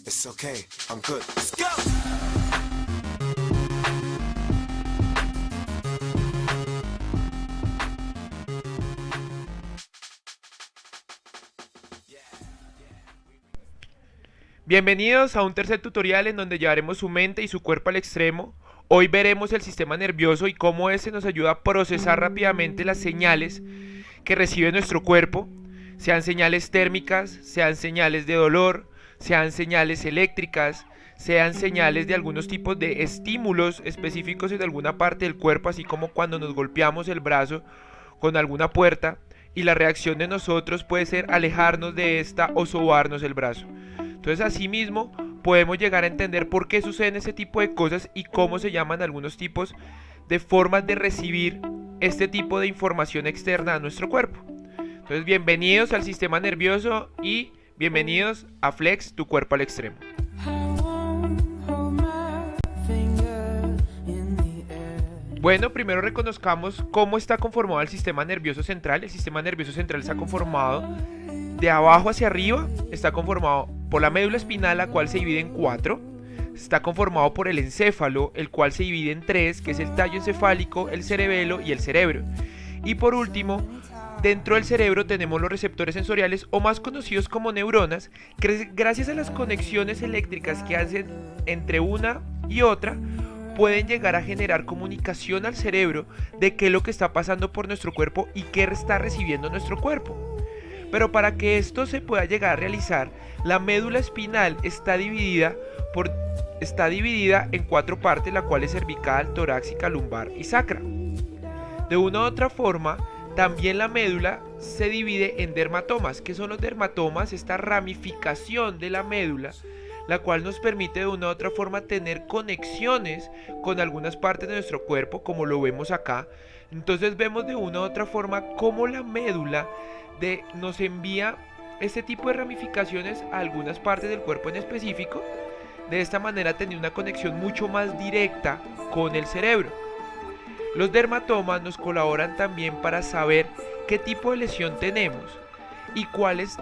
It's okay, I'm good. Let's go! Bienvenidos a un tercer tutorial en donde llevaremos su mente y su cuerpo al extremo. Hoy veremos el sistema nervioso y cómo este nos ayuda a procesar rápidamente las señales que recibe nuestro cuerpo, sean señales térmicas, sean señales de dolor, sean señales eléctricas, sean señales de algunos tipos de estímulos específicos en alguna parte del cuerpo, así como cuando nos golpeamos el brazo con alguna puerta y la reacción de nosotros puede ser alejarnos de esta o sobarnos el brazo. Entonces, asimismo, podemos llegar a entender por qué suceden ese tipo de cosas y cómo se llaman algunos tipos de formas de recibir este tipo de información externa a nuestro cuerpo. Entonces, bienvenidos al sistema nervioso y bienvenidos a Flex, tu cuerpo al extremo. Bueno, primero reconozcamos cómo está conformado el sistema nervioso central. El sistema nervioso central está conformado de abajo hacia arriba. Está conformado por la médula espinal, la cual se divide en 4. Está conformado por el encéfalo, el cual se divide en 3, que es el tallo encefálico, el cerebelo y el cerebro. Y por último, dentro del cerebro tenemos los receptores sensoriales, o más conocidos como neuronas, que gracias a las conexiones eléctricas que hacen entre una y otra, pueden llegar a generar comunicación al cerebro de qué es lo que está pasando por nuestro cuerpo y qué está recibiendo nuestro cuerpo. Pero para que esto se pueda llegar a realizar, la médula espinal está dividida en 4 partes, la cual es cervical, torácica, lumbar y sacra. De una u otra forma, también la médula se divide en dermatomas. ¿Qué son los dermatomas? Esta ramificación de la médula, la cual nos permite de una u otra forma tener conexiones con algunas partes de nuestro cuerpo, como lo vemos acá. Entonces vemos de una u otra forma cómo la médula nos envía este tipo de ramificaciones a algunas partes del cuerpo en específico. De esta manera tener una conexión mucho más directa con el cerebro. Los dermatomas nos colaboran también para saber qué tipo de lesión tenemos y cuáles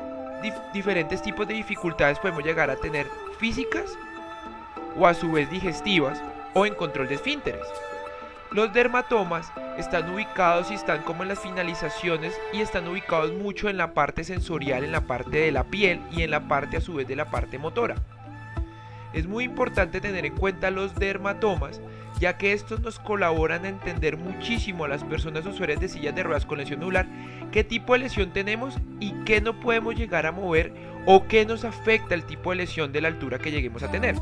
diferentes tipos de dificultades podemos llegar a tener físicas o a su vez digestivas o en control de esfínteres. Los dermatomas están ubicados y están como en las finalizaciones y están ubicados mucho en la parte sensorial, en la parte de la piel y en la parte a su vez de la parte motora. Es muy importante tener en cuenta los dermatomas, ya que estos nos colaboran a entender muchísimo a las personas usuarias de sillas de ruedas con lesión nudular qué tipo de lesión tenemos y qué no podemos llegar a mover o qué nos afecta el tipo de lesión de la altura que lleguemos a tener.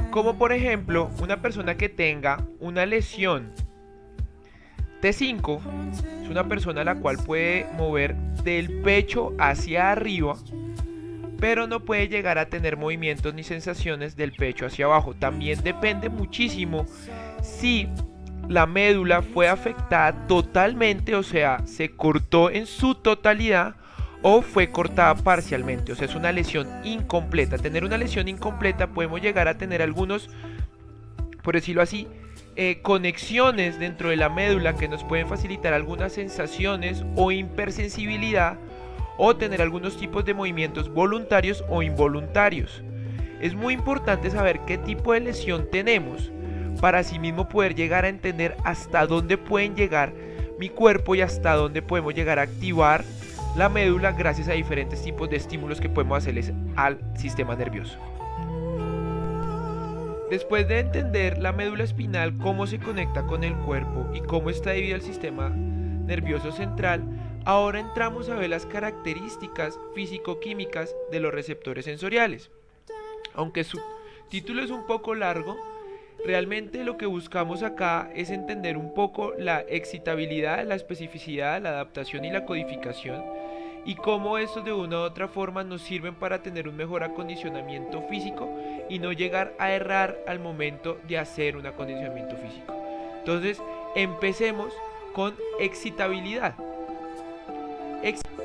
Como por ejemplo, una persona que tenga una lesión T5 es una persona la cual puede mover del pecho hacia arriba, pero no puede llegar a tener movimientos ni sensaciones del pecho hacia abajo. También depende muchísimo si la médula fue afectada totalmente, o sea, se cortó en su totalidad o fue cortada parcialmente, o sea, es una lesión incompleta. Tener una lesión incompleta podemos llegar a tener algunos, por decirlo así, conexiones dentro de la médula que nos pueden facilitar algunas sensaciones o hipersensibilidad, o tener algunos tipos de movimientos voluntarios o involuntarios. Es muy importante saber qué tipo de lesión tenemos para así mismo poder llegar a entender hasta dónde pueden llegar mi cuerpo y hasta dónde podemos llegar a activar la médula gracias a diferentes tipos de estímulos que podemos hacerles al sistema nervioso. Después de entender la médula espinal, cómo se conecta con el cuerpo y cómo está dividido el sistema nervioso central, ahora entramos a ver las características físico-químicas de los receptores sensoriales. Aunque su título es un poco largo, realmente lo que buscamos acá es entender un poco la excitabilidad, la especificidad, la adaptación y la codificación, y cómo estos de una u otra forma nos sirven para tener un mejor acondicionamiento físico y no llegar a errar al momento de hacer un acondicionamiento físico. Entonces, empecemos con excitabilidad.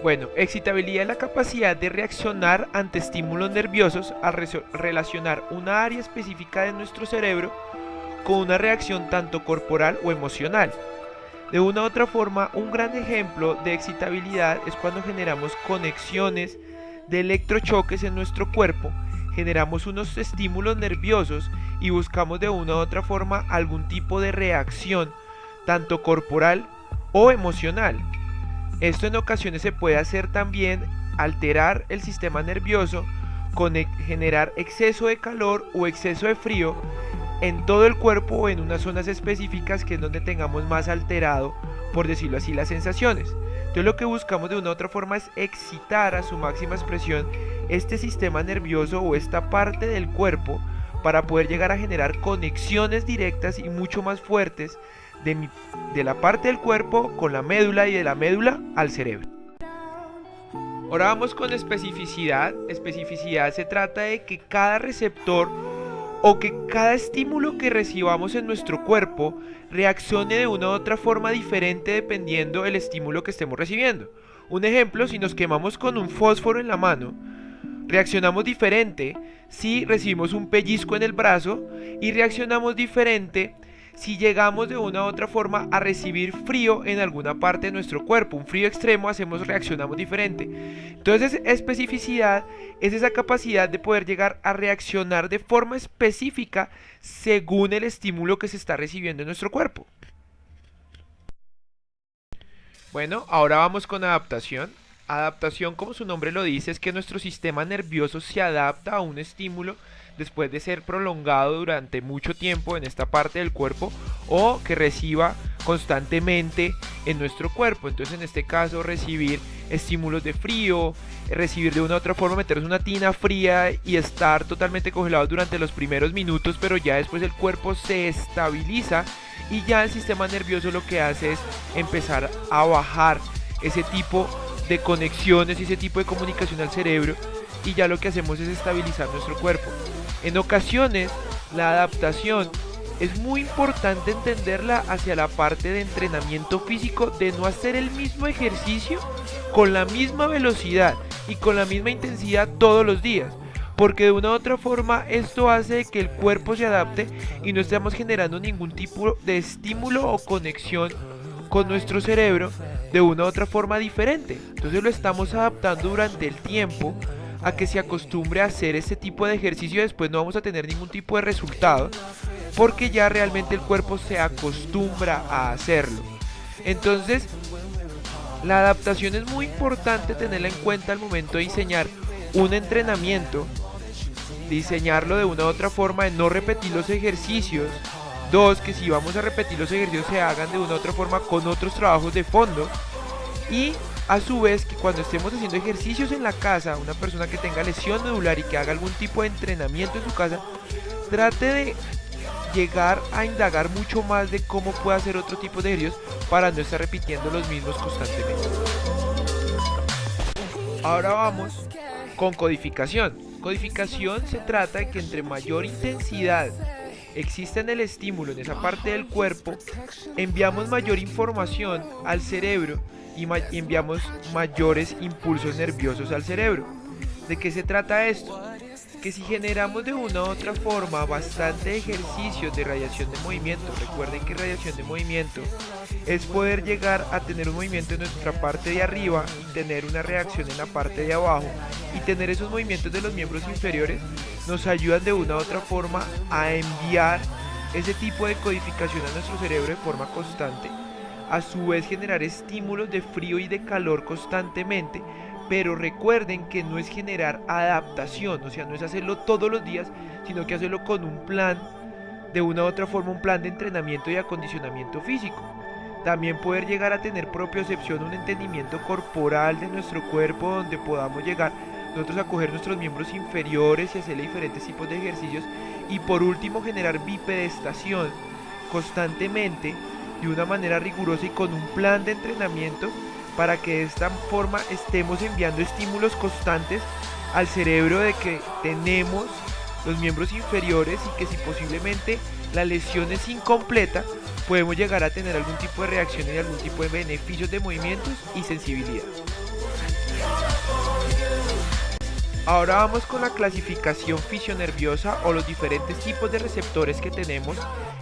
Bueno, excitabilidad es la capacidad de reaccionar ante estímulos nerviosos al relacionar una área específica de nuestro cerebro con una reacción tanto corporal o emocional. De una u otra forma, un gran ejemplo de excitabilidad es cuando generamos conexiones de electrochoques en nuestro cuerpo, generamos unos estímulos nerviosos y buscamos de una u otra forma algún tipo de reacción, tanto corporal o emocional. Esto en ocasiones se puede hacer también alterar el sistema nervioso con generar exceso de calor o exceso de frío en todo el cuerpo o en unas zonas específicas que es donde tengamos más alterado, por decirlo así, las sensaciones. Entonces lo que buscamos de una u otra forma es excitar a su máxima expresión este sistema nervioso o esta parte del cuerpo para poder llegar a generar conexiones directas y mucho más fuertes de la parte del cuerpo con la médula y de la médula al cerebro. Ahora vamos con especificidad. Especificidad se trata de que cada receptor o que cada estímulo que recibamos en nuestro cuerpo reaccione de una u otra forma diferente dependiendo del estímulo que estemos recibiendo. Un ejemplo, si nos quemamos con un fósforo en la mano, reaccionamos diferente si recibimos un pellizco en el brazo y reaccionamos diferente si llegamos de una u otra forma a recibir frío en alguna parte de nuestro cuerpo, un frío extremo, reaccionamos diferente. Entonces, especificidad es esa capacidad de poder llegar a reaccionar de forma específica según el estímulo que se está recibiendo en nuestro cuerpo. Bueno, ahora vamos con adaptación. Adaptación, como su nombre lo dice, es que nuestro sistema nervioso se adapta a un estímulo después de ser prolongado durante mucho tiempo en esta parte del cuerpo o que reciba constantemente en nuestro cuerpo. Entonces, en este caso, recibir estímulos de frío, recibir de una u otra forma, meterse una tina fría y estar totalmente congelado durante los primeros minutos, pero ya después el cuerpo se estabiliza y ya el sistema nervioso lo que hace es empezar a bajar ese tipo de conexiones y ese tipo de comunicación al cerebro, y ya lo que hacemos es estabilizar nuestro cuerpo. En ocasiones, la adaptación es muy importante entenderla hacia la parte de entrenamiento físico, de no hacer el mismo ejercicio con la misma velocidad y con la misma intensidad todos los días, porque de una u otra forma esto hace que el cuerpo se adapte y no estamos generando ningún tipo de estímulo o conexión con nuestro cerebro de una u otra forma diferente. Entonces lo estamos adaptando durante el tiempo a que se acostumbre a hacer este tipo de ejercicio. Después no vamos a tener ningún tipo de resultado porque ya realmente el cuerpo se acostumbra a hacerlo. Entonces la adaptación es muy importante tenerla en cuenta al momento de diseñar un entrenamiento, diseñarlo de una u otra forma, de no repetir los ejercicios. Dos, que si vamos a repetir los ejercicios se hagan de una u otra forma con otros trabajos de fondo. Y a su vez que cuando estemos haciendo ejercicios en la casa, una persona que tenga lesión medular y que haga algún tipo de entrenamiento en su casa, trate de llegar a indagar mucho más de cómo puede hacer otro tipo de ejercicios para no estar repitiendo los mismos constantemente. Ahora vamos con codificación. Codificación se trata de que entre mayor intensidad existe en el estímulo, en esa parte del cuerpo, enviamos mayor información al cerebro y enviamos mayores impulsos nerviosos al cerebro. ¿De qué se trata esto? Que si generamos de una u otra forma bastante ejercicios de radiación de movimiento, recuerden que radiación de movimiento es poder llegar a tener un movimiento en nuestra parte de arriba y tener una reacción en la parte de abajo, y tener esos movimientos de los miembros inferiores nos ayudan de una u otra forma a enviar ese tipo de codificación a nuestro cerebro de forma constante, a su vez generar estímulos de frío y de calor constantemente. Pero recuerden que no es generar adaptación, o sea, no es hacerlo todos los días, sino que hacerlo con un plan, de una u otra forma, un plan de entrenamiento y acondicionamiento físico. También poder llegar a tener propiocepción, un entendimiento corporal de nuestro cuerpo, donde podamos llegar nosotros a coger nuestros miembros inferiores y hacerle diferentes tipos de ejercicios. Y por último, generar bipedestación constantemente, de una manera rigurosa y con un plan de entrenamiento, para que de esta forma estemos enviando estímulos constantes al cerebro de que tenemos los miembros inferiores y que si posiblemente la lesión es incompleta, podemos llegar a tener algún tipo de reacción y algún tipo de beneficios de movimientos y sensibilidad. Ahora vamos con la clasificación fisionerviosa o los diferentes tipos de receptores que tenemos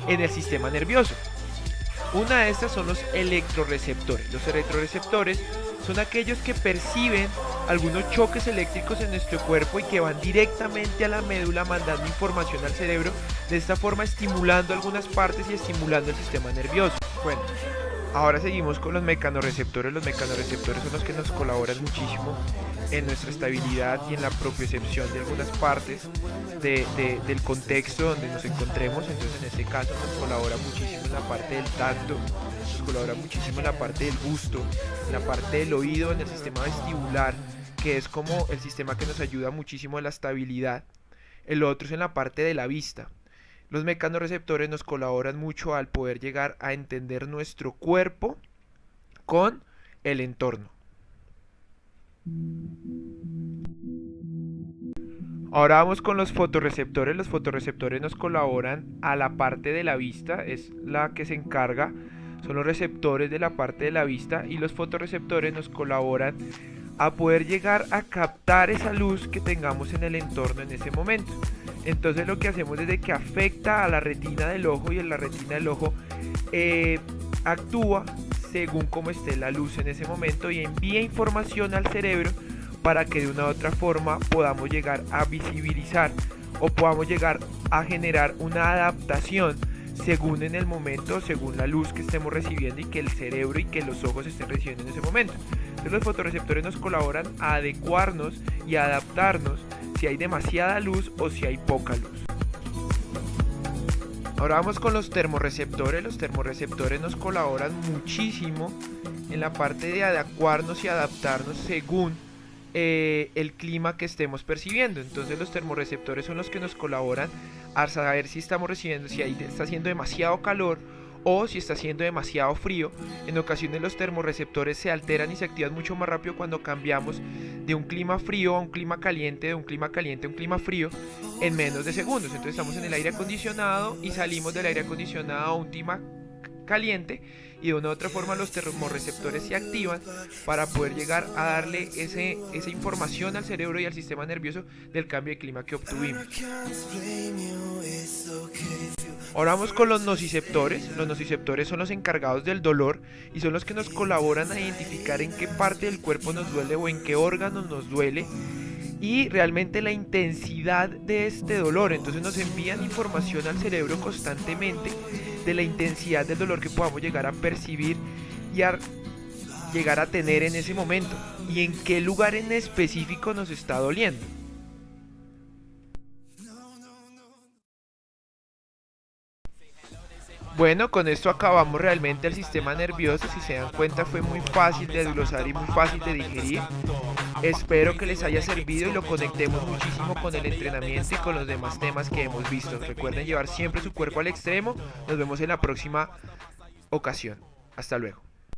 en el sistema nervioso. Una de estas son los electroreceptores. Los electroreceptores son aquellos que perciben algunos choques eléctricos en nuestro cuerpo y que van directamente a la médula mandando información al cerebro, de esta forma estimulando algunas partes y estimulando el sistema nervioso. Bueno, ahora seguimos con los mecanorreceptores. Los mecanorreceptores son los que nos colaboran muchísimo en nuestra estabilidad y en la propiocepción de algunas partes del contexto donde nos encontremos. Entonces en este caso nos colabora muchísimo en la parte del tacto, nos colabora muchísimo en la parte del gusto, en la parte del oído, en el sistema vestibular, que es como el sistema que nos ayuda muchísimo a la estabilidad. El otro es en la parte de la vista. Los mecanorreceptores nos colaboran mucho al poder llegar a entender nuestro cuerpo con el entorno. Ahora vamos con los fotorreceptores. Los fotorreceptores nos colaboran a la parte de la vista, es la que se encarga, son los receptores de la parte de la vista, y los fotorreceptores nos colaboran a poder llegar a captar esa luz que tengamos en el entorno en ese momento. Entonces lo que hacemos es de que afecta a la retina del ojo, y en la retina del ojo actúa según cómo esté la luz en ese momento y envía información al cerebro para que de una u otra forma podamos llegar a visibilizar o podamos llegar a generar una adaptación según en el momento, según la luz que estemos recibiendo y que el cerebro y que los ojos estén recibiendo en ese momento. Entonces los fotorreceptores nos colaboran a adecuarnos y a adaptarnos si hay demasiada luz o si hay poca luz. Ahora vamos con los termorreceptores. Los termorreceptores nos colaboran muchísimo en la parte de adecuarnos y adaptarnos según el clima que estemos percibiendo. Entonces los termorreceptores son los que nos colaboran a saber si estamos recibiendo, si ahí está haciendo demasiado calor o si está haciendo demasiado frío. En ocasiones los termorreceptores se alteran y se activan mucho más rápido cuando cambiamos de un clima frío a un clima caliente, de un clima caliente a un clima frío en menos de segundos. Entonces estamos en el aire acondicionado y salimos del aire acondicionado a un clima caliente, y de una u otra forma los termorreceptores se activan para poder llegar a darle esa información al cerebro y al sistema nervioso del cambio de clima que obtuvimos. Ahora vamos con los nociceptores. Los nociceptores son los encargados del dolor y son los que nos colaboran a identificar en qué parte del cuerpo nos duele o en qué órgano nos duele y realmente la intensidad de este dolor. Entonces nos envían información al cerebro constantemente de la intensidad del dolor que podamos llegar a percibir y a llegar a tener en ese momento y en qué lugar en específico nos está doliendo. Bueno, con esto acabamos realmente el sistema nervioso. Si se dan cuenta, fue muy fácil de desglosar y muy fácil de digerir. Espero que les haya servido y lo conectemos muchísimo con el entrenamiento y con los demás temas que hemos visto. Recuerden llevar siempre su cuerpo al extremo. Nos vemos en la próxima ocasión. Hasta luego.